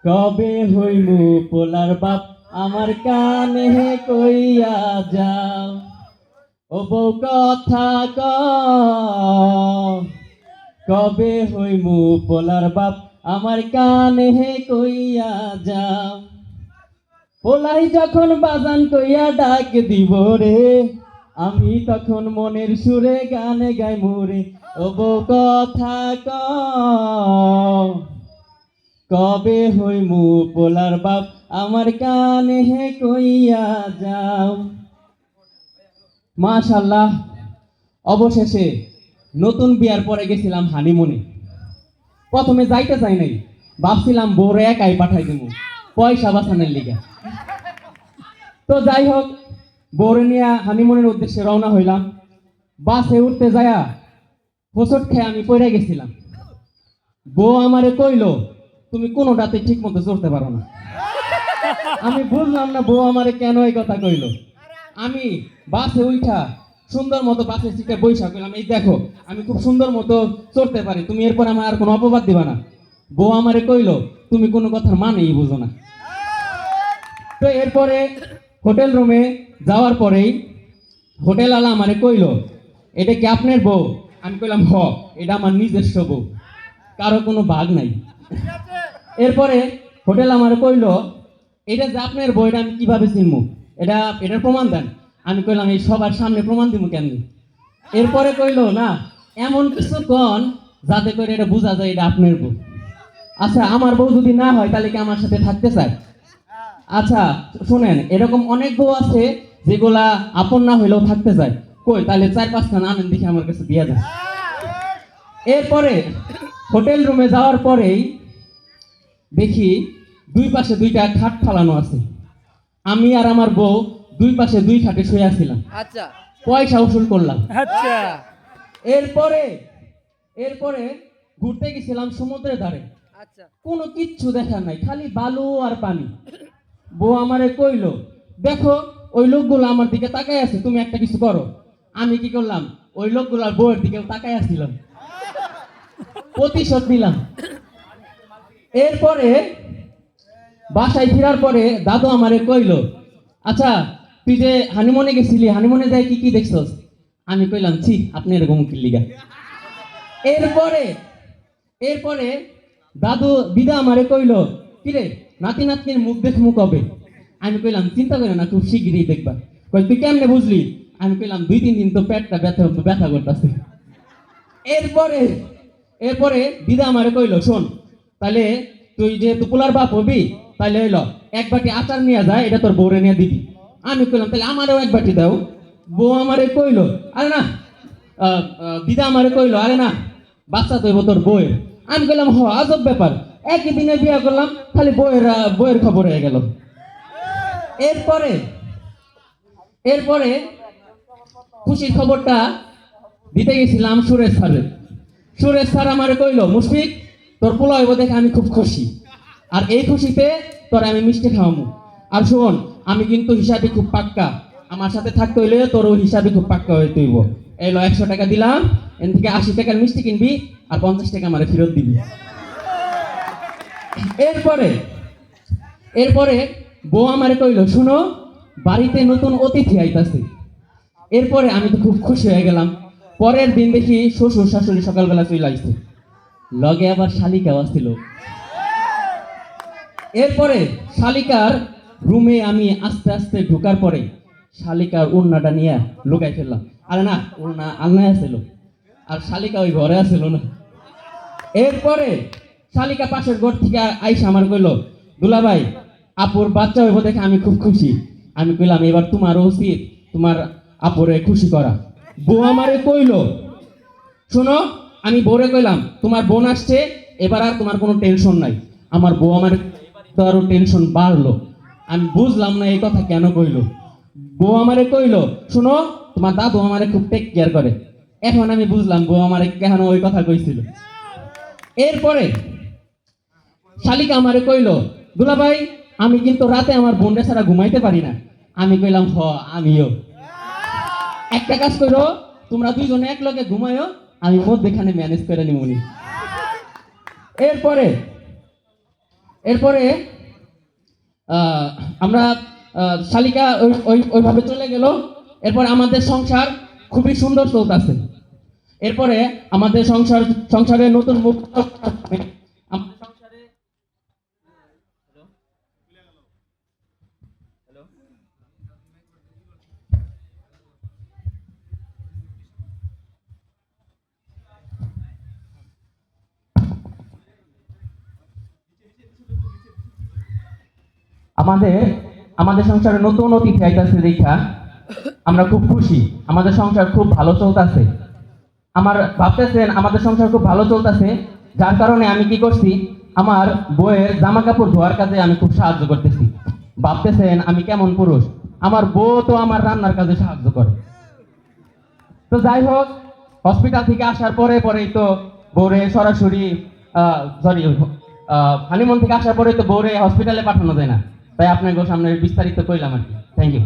কবে হইমু পোলার বাপ আমার কানে কইয়া যাও ও বউ কথা কবে হইমু পোলার বাপ আমার কানে কইয়া যাও পোলাই যখন বাজান কইয়া ডাক দিব রে আমি তখন মনের সুরে গানে গাই মুরে ও বউ কথা কবে হইমু পোলার বাপ আমার কানে কইয়া যাও। মাশাআল্লাহ, অবশেষে নতুন বিয়ার পরে গেছিলাম হানিমুনে। প্রথমে যাইতে চাই নাই, ভাবছিলাম বউরে একাই পাঠাই দেবো পয়সা বাঁচানোর লিগা। তো যাই হোক, বউরে নিয়ে হানিমুনের উদ্দেশ্যে রওনা হইলাম। বাসে উঠতে যায়া হোঁচট খেয়ে আমি পড়ে গেছিলাম। বউ আমারে কইলো, তুমি কোনোটাতে ঠিক মতো চলতে পারো না। আমি বুঝলাম না বউ আমারে কেন এই কথা কইলো। আমি বাসে উঠা সুন্দর মতো বাসের সিটে বৈশা কইলাম, এই দেখো আমি খুব সুন্দর মতো চড়তে পারি, তুমি এরপর আমার আর কোনো অপবাদ দিবা না। বউ আমারে কইলো, তুমি কোনো কথার মানেই বুঝো না। তো এরপরে হোটেল রুমে যাওয়ার পরেই হোটেল আলা আমারে কইলো, এটা কি আপনার বউ? আমি কইলাম, হ, এটা আমার নিজস্ব বউ, কারো কোনো ভাগ নাই। এরপরে হোটেল আমারে কইলো, এটা যে আপনার বউ, এটা আমি কিভাবে চিনবো, এটার প্রমাণ দেন। আমি কইলাম, এই সবার সামনে প্রমাণ দিব কেমনি? এরপরে কইলো, না, এমন কিছু কন যাতে করে এটা বোঝা যায় এটা আপনার বউ। আচ্ছা, আমার বউ যদি না হয় তাহলে কি আমার সাথে থাকতে চায়? আচ্ছা শুনেন, এরকম অনেক বউ আছে যেগুলা আপন না হইলেও থাকতে চায়। কই, তাহলে 4-5খানা আনেন দেখি আমার কাছে দিয়া যায়। এরপরে হোটেল রুমে যাওয়ার পরেই দেখি দুই পাশে দুইটা খাট ফালানো আছে। আমি আর আমার বউ দুই পাশে দুই খাটে শুয়ে আছিলাম। আচ্ছা, পয়সা উসুল করলাম। আচ্ছা। এরপরে ঘুরতে গেছিলাম সমুদ্রের ধারে। আচ্ছা, কোনো কিচ্ছু দেখার নাই, খালি বালু আর পানি। বউ আমারে কইলো, দেখো ওই লোকগুলো আমার দিকে তাকায় আছে, তুমি একটা কিছু করো। আমি কি করলাম, ওই লোকগুলার বউয়ের দিকে তাকায় আসছিলাম, প্রতিশোধ নিলাম। এরপরে বাসায় ফেরার পরে দাদু আমারে কইলো, আচ্ছা তুই যে হানিমুনে গেছিলি, হানিমুনে যাই কি কি দেখছস? আমি কইলাম, ছি, আপনি এরকম কি লিগা। এরপরে দাদু দিদা আমারে কইলো, কিরে নাতি নাতনির মুখ দেখমু কবে? আমি কইলাম, চিন্তা করে না, খুব শিগগিরই দেখবা। কই, তুই কেমনে বুঝলি? আমি কইলাম, 2-3 দিন তো পেটটা ব্যথা করতেছে। এরপরে দিদা আমারে কইলো, শোন, তাহলে তুই যেহেতু পোলার বাপ হবি, তাহলে হইলো এক বাটি আচার নিয়ে যায়, এটা তোর বউরে নিয়ে দিবি। আমি কইলাম, তাহলে আমারও এক বাটি দাও। বউ আমারে কইলো, আরে না, দিদা আমারে কইলো, আরে না, বাচ্চা তো তোর বউয়ের। আমি কইলাম, হ, আজব ব্যাপার, একই দিনে বিয়ে করলাম, খালি বউয়ের খবর হয়ে গেল। এরপরে খুশির খবরটা দিতে গেছিলাম সুরেশ স্যার আমারে কইলো, মুশফিক, তোর পোলা হইব দেখে আমি খুব খুশি, আর এই খুশিতে তোর আমি মিষ্টি খাওয়াবো। আর শোন, আমি কিন্তু হিসাবে খুব পাক্কা, আমার সাথে থাকতে হইলে তোরও হিসাবে খুব পাক্কা হইতে হইব। এলো 100 টাকা দিলাম, এন থেকে 80 টাকার মিষ্টি কিনবি আর 50 টাকা আমারে ফেরত দিবি। এরপরে বউ আমারে কইলো, শুনো, বাড়িতে নতুন অতিথি আইতাছে। এরপরে আমি তো খুব খুশি হয়ে গেলাম। পরের দিন দেখি শ্বশুর শাশুড়ি সকালবেলা চলে আসছে, লগে আবার শালিকাও আসছিল। এরপরে শালিকার রুমে আমি আস্তে আস্তে ঢোকার পরে শালিকার ওড়নাটা নিয়ে লুকাই ফেললাম। আরে না, ওড়না আলনায় আসছিল, আর শালিকা ওই ঘরে আসছিল না। এরপরে শালিকা পাশের ঘর থেকে আইসা আমার কইলো, দুলাভাই, আপুর বাচ্চা হইব দেখে আমি খুব খুশি। আমি কইলাম, এবার তোমারও উচিত তোমার আপুরে খুশি করা। বউ আমারে কইলো, শোনো, আমি বউরে কইলাম, তোমার বোন আসছে, এবার আর তোমার কোনো টেনশন নাই। আমার বউ আমার তো আরো টেনশন বাড়লো। আমি বুঝলাম না এই কথা কেন কইলো। বউ আমারে কইলো, শোনো, তোমার দাদু আমারে খুব টেক কেয়ার করে। এখন আমি বুঝলাম বউ আমারে কেন ওই কথা কইছিল। এরপরে শালিকা আমারে কইলো, দুলাভাই, আমি কিন্তু রাতে আমার বোনটা ছাড়া ঘুমাইতে পারি না। আমি কইলাম, হ, আমিও। একটা কাজ করো, তোমরা দুইজনে এক লগে ঘুমায়ো, আমি মধ্যেখানে ম্যানেজ করে নিমুনি। এরপরে এরপরে আমরা শালিকা ওইভাবে চলে গেল। এরপর আমাদের সংসার খুবই সুন্দর চলতেছে। এরপরে আমাদের সংসারে নতুন মুখ আমাদের সংসারে আমাদের আমাদের সংসারে নতুন অতিথি আইতাছে দেখা আমরা খুব খুশি। আমাদের সংসার খুব ভালো চলতেছে। আমার ভাবতেছেন আমাদের সংসার খুব ভালো চলতেছে, যার কারণে আমি কি করছি, আমার বউয়ের জামা কাপড় ধোয়ার কাজে আমি খুব সাহায্য করতেছি। ভাবতেছেন আমি কেমন পুরুষ, আমার বউ তো আমার রান্নার কাজে সাহায্য করে। তো যাই হোক, হসপিটাল থেকে আসার পরেই তো বউরে সরাসরি হানিমুন থেকে আসার পরে তো বউরে হসপিটালে পাঠানো যায় না, তাই আপনাকে সামনে বিস্তারিত কইলাম আর কি। Thank you.